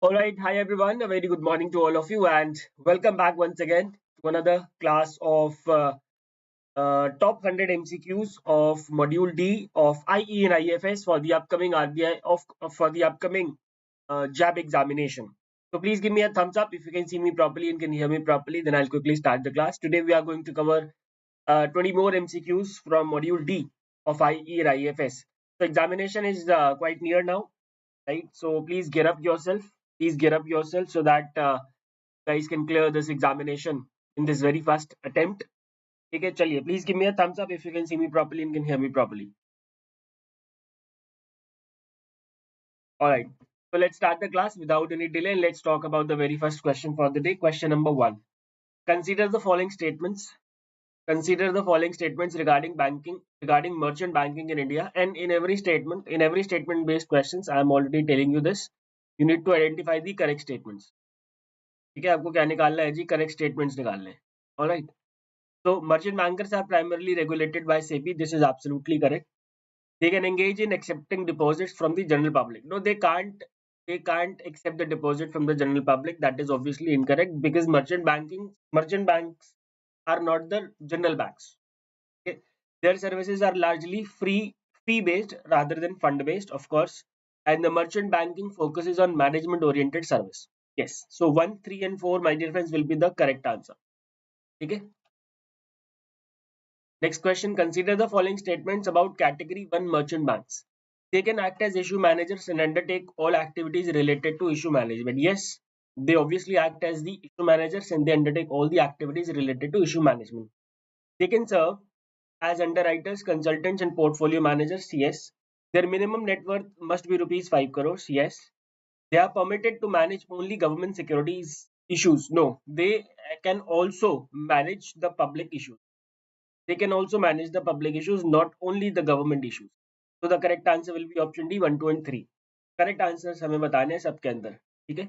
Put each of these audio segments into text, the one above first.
All right, hi everyone. A very good morning to all of you, and welcome back once again to another class of top 100 MCQs of Module D of IE and IFS for the upcoming RBI for the upcoming JAIIB examination. So please give me a thumbs up if you can see me properly and can hear me properly. Then I'll quickly start the class. Today we are going to cover 20 more MCQs from Module D of IE and IFS. So examination is quite near now, right? So please gear up yourself. Please gear up yourself so that guys can clear this examination in this very first attempt. Okay, chaliye. Please give me a thumbs up if you can see me properly and can hear me properly. All right. So let's start the class without any delay and let's talk about the very first question for the day. Question number 1. Consider the following statements. Consider the following statements regarding merchant banking in India. And in every statement based questions, I am already telling you this. You need to identify the correct statements. ठीक है, आपको क्या निकालना है जी? Correct statements निकालने हैं. Alright. So merchant bankers are primarily regulated by SEBI. This is absolutely correct. They can engage in accepting deposits from the general public. No, they can't. They can't accept the deposit from the general public. That is obviously incorrect because merchant banks are not the general banks. Okay? Their services are largely fee based rather than fund based, of course. And the merchant banking focuses on management oriented service. Yes. So 1, 3 and 4, my dear friends, will be the correct answer. Okay. Next question. Consider the following statements about category 1 merchant banks. They can act as issue managers and undertake all activities related to issue management. Yes, they obviously act as the issue managers and they undertake all the activities related to issue management. They can serve as underwriters, consultants and portfolio managers. Yes. Their minimum net worth must be rupees 5 crores. Yes. They are permitted to manage only government securities issues. No, they can also manage the public issues. They can also manage the public issues, not only the government issues. So the correct answer will be option D, 1, 2 and 3. Correct answers हमें बताने हैं सबके अंदर. ठीक है.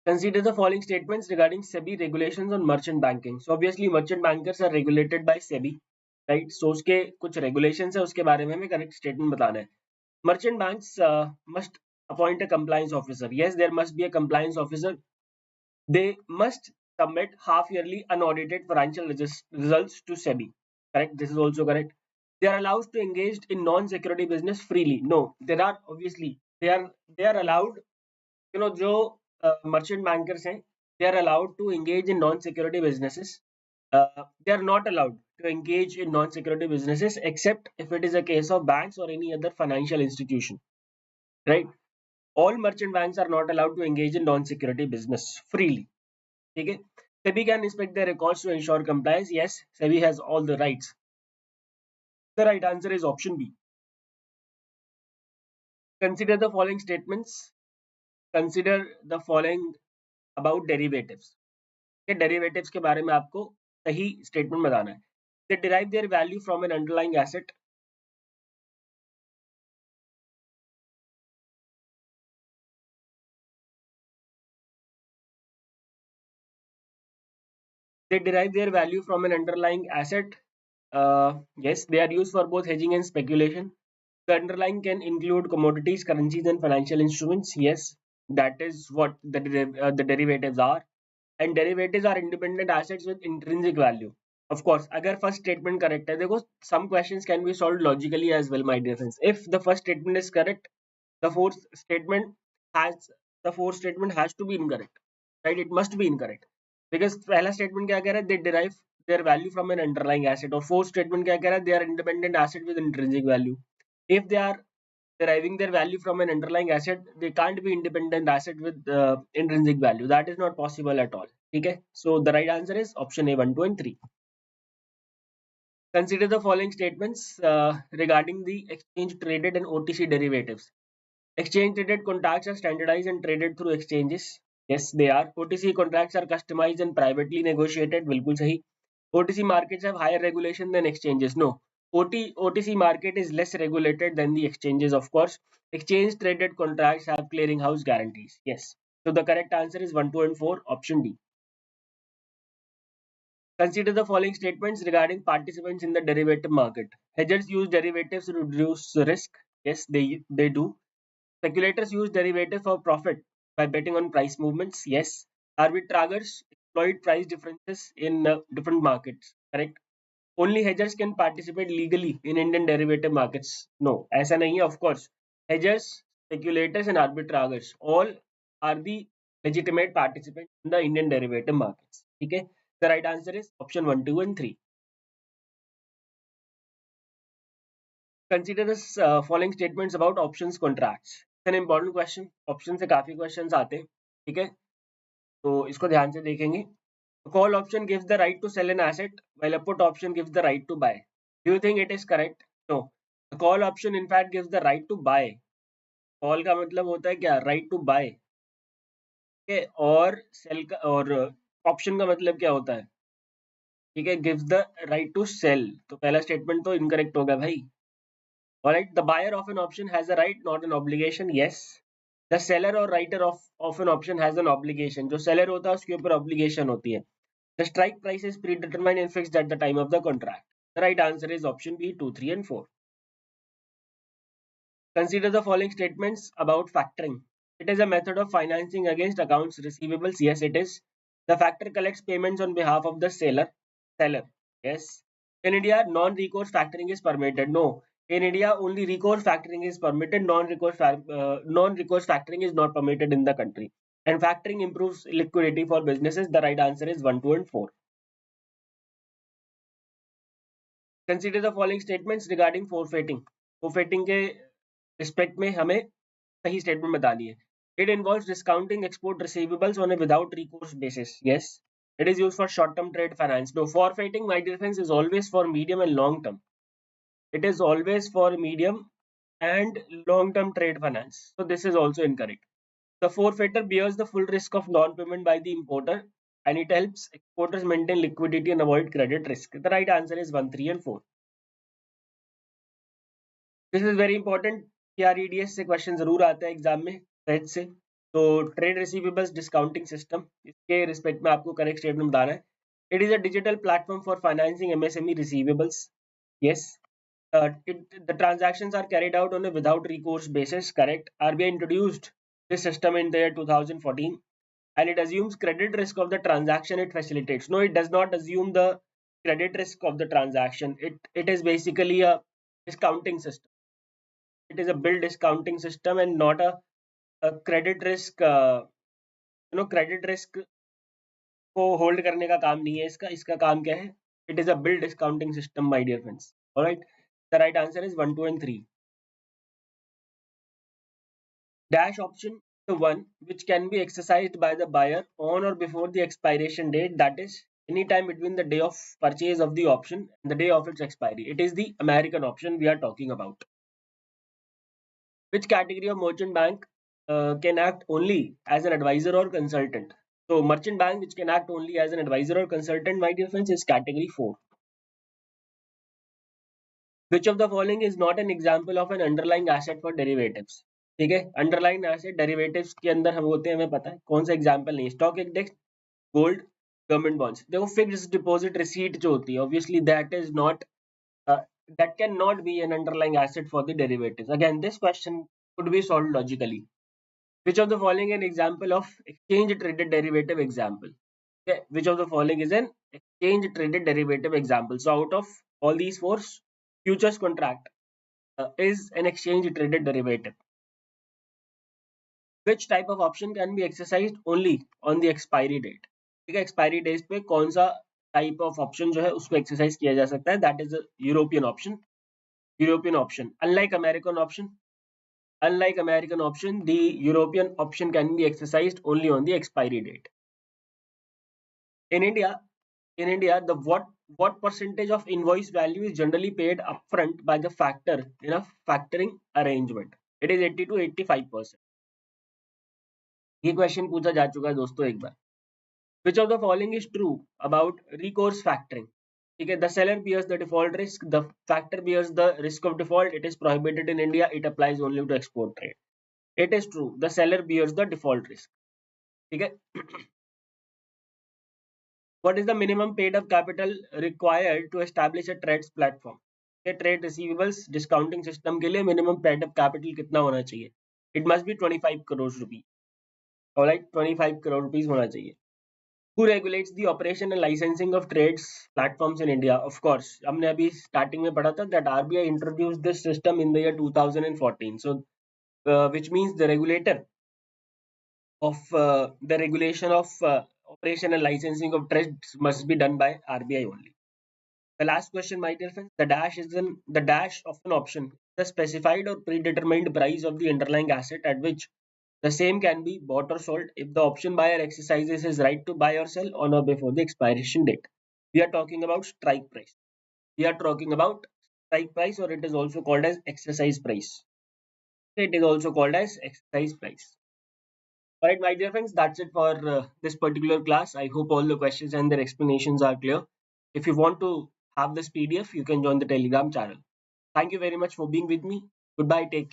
Consider the following statements regarding SEBI regulations on merchant banking. So obviously merchant bankers are regulated by SEBI, right? So उसके कुछ regulations है, उसके बारे में हमें correct statement बताना है. Merchant banks must appoint a compliance officer. Yes, there must be a compliance officer. They must submit half-yearly unaudited financial results to SEBI. Correct. This is also correct. They are allowed to engage in non-security business freely. No, there are obviously they are allowed. You know, जो merchant bankers हैं, they are allowed to engage in non-security businesses. They are not allowed to engage in non-security businesses except if it is a case of banks or any other financial institution. Right. All merchant banks are not allowed to engage in non-security business freely. Okay. SEBI can inspect their records to ensure compliance. Yes, SEBI has all the rights. The right answer is option B. Consider the following statements. Consider the following about derivatives. Okay, derivatives के बारे में आपको सही statement बताना है. They derive their value from an underlying asset. They derive their value from an underlying asset. Yes, they are used for both hedging and speculation. The underlying can include commodities, currencies, and financial instruments. Yes, that is what the derivatives are. And derivatives are independent assets with intrinsic value. Of course, agar first statement correct hai, देखो, some questions can be solved logically as well, my dear friends. If the first statement is correct, the fourth statement has to be incorrect, right? It must be incorrect because पहला statement क्या कह रहा है? They derive their value from an underlying asset. और fourth statement क्या कह रहा है? They are independent asset with intrinsic value. If they are deriving their value from an underlying asset, they can't be independent asset with intrinsic value. That is not possible at all. Okay, so the right answer is option A, 1, 2 and 3. Consider the following statements regarding the exchange traded and OTC derivatives. Exchange traded contracts are standardized and traded through exchanges. Yes, they are. OTC contracts are customized and privately negotiated. बिल्कुल सही. OTC markets have higher regulation than exchanges. No, OTC market is less regulated than the exchanges, of course. Exchange traded contracts have clearinghouse guarantees. Yes. So the correct answer is 1, 2 and 4, option D. Consider the following statements regarding participants in the derivative market. Hedgers use derivatives to reduce risk. Yes, they do. Speculators use derivative for profit by betting on price movements. Yes. Arbitrageurs exploit price differences in different markets. Correct. Only hedgers can participate legally in Indian derivative markets. No, ऐसा नहीं है. Of course, hedgers, speculators, and arbitrageurs all are the legitimate participants in the Indian derivative markets. Okay. The right answer is option 1, 2, and 3. Consider the following statements about options contracts. It's an important question. Option से काफी questions आते हैं. ठीक है, तो इसको ध्यान से देखेंगे. A call option gives the right to sell an asset, while a put option gives the right to buy. Do you think it is correct? No. A call option in fact gives the right to buy. Call का मतलब होता है क्या? Right to buy. ठीक है, और sell का और option का मतलब क्या होता है? ठीक है, gives the right to sell. तो पहला statement तो incorrect होगा भाई. Alright, the buyer of an option has a right, not an obligation. Yes. The seller or writer of an option has an obligation. जो seller होता है उसके ऊपर obligation होती है. The strike price is predetermined and fixed at the time of the contract. The right answer is option B, 2, 3, and 4. Consider the following statements about factoring. It is a method of financing against accounts receivables. Yes, it is. The factor collects payments on behalf of the seller. Yes. In India, non-recourse factoring is permitted. No. In India, only recourse factoring is permitted. Non-recourse factoring is not permitted in the country. And factoring improves liquidity for businesses. The right answer is 1, 2, and 4. Consider the following statements regarding forfeiting. Forfeiting के respect में हमें सही statement बतानी है. It involves discounting export receivables on a without recourse basis. Yes. It is used for short-term trade finance. No, forfeiting, my dear friends, is always for medium and long-term. It is always for medium and long-term trade finance. So this is also incorrect. The forfeiter bears the full risk of non-payment by the importer, and it helps exporters maintain liquidity and avoid credit risk. The right answer is 1, 3, and 4. This is very important. REDS से question जरूर आता है exam में trade से. तो trade receivables discounting system, इसके respect में आपको करेक्ट स्टेटमेंट बताना है. It is a digital platform for financing MSME receivables. Yes. The transactions are carried out on a without recourse basis. Correct. RBI introduced this system in the year 2014, and it assumes credit risk of the transaction it facilitates. No, it does not assume the credit risk of the transaction. It is basically a discounting system. It is a bill discounting system and not a credit risk. Credit risk को hold करने का काम नहीं है इसका काम क्या है? It is a bill discounting system, my dear friends. All right. The right answer is 1, 2, and 3. Dash option, the one which can be exercised by the buyer on or before the expiration date, that is any time between the day of purchase of the option and the day of its expiry. It is the American option we are talking about. Which category of merchant bank can act only as an advisor or consultant? So merchant bank which can act only as an advisor or consultant, my dear friends, is category 4. Which of the following is not an example of an underlying asset for derivatives? ठीक है, underline asset derivatives के अंदर हम होते हैं, हमें पता है कौन सा एग्जांपल नहीं. Stock index, gold, government bonds. देखो फिक्स्ड डिपॉजिट रिसीट जो होती है, obviously that is not that cannot be an underlying asset for the derivatives. Again, this question could be solved logically. Which of the following an example of exchange traded derivative example? Okay. Which of the following is an exchange traded derivative example? So out of all these four, futures contract is an exchange traded derivative. Which type of option can be exercised only on the expiry date? ठीक है, expiry date पे कौन सा type of option जो है उसको exercise किया जा सकता है? That is a European option. European option. Unlike American option, the European option can be exercised only on the expiry date. In India, the what percentage of invoice value is generally paid upfront by the factor in a factoring arrangement? It is 80 to 85%. ये question पूछा जा चुका है दोस्तों एक बार. Which of the following is true about recourse factoring? ठीक है, the seller bears the default risk, the factor bears the risk of default. It is prohibited in India. It applies only to export trade. It is true. The seller bears the default risk. ठीक है. What is the minimum paid up capital required to establish a trades platform? Trade receivables discounting system के लिए minimum paid up capital कितना होना चाहिए? It must be 25 crore rupees. Alright, 25 crore rupees होना चाहिए. Who regulates the operation and licensing of trades platforms in India? Of course, हमने अभी starting में पढ़ा था that RBI introduced this system in the year 2014. So, which means the regulator of the regulation of operation and licensing of trades must be done by RBI only. The last question, my dear friends, the dash of an option, the specified or predetermined price of the underlying asset at which the same can be bought or sold if the option buyer exercises his right to buy or sell on or before the expiration date. We are talking about strike price. We are talking about strike price, or it is also called as exercise price. It is also called as exercise price. Alright, my dear friends, that's it for this particular class. I hope all the questions and their explanations are clear. If you want to have this PDF, you can join the Telegram channel. Thank you very much for being with me. Goodbye. Take care.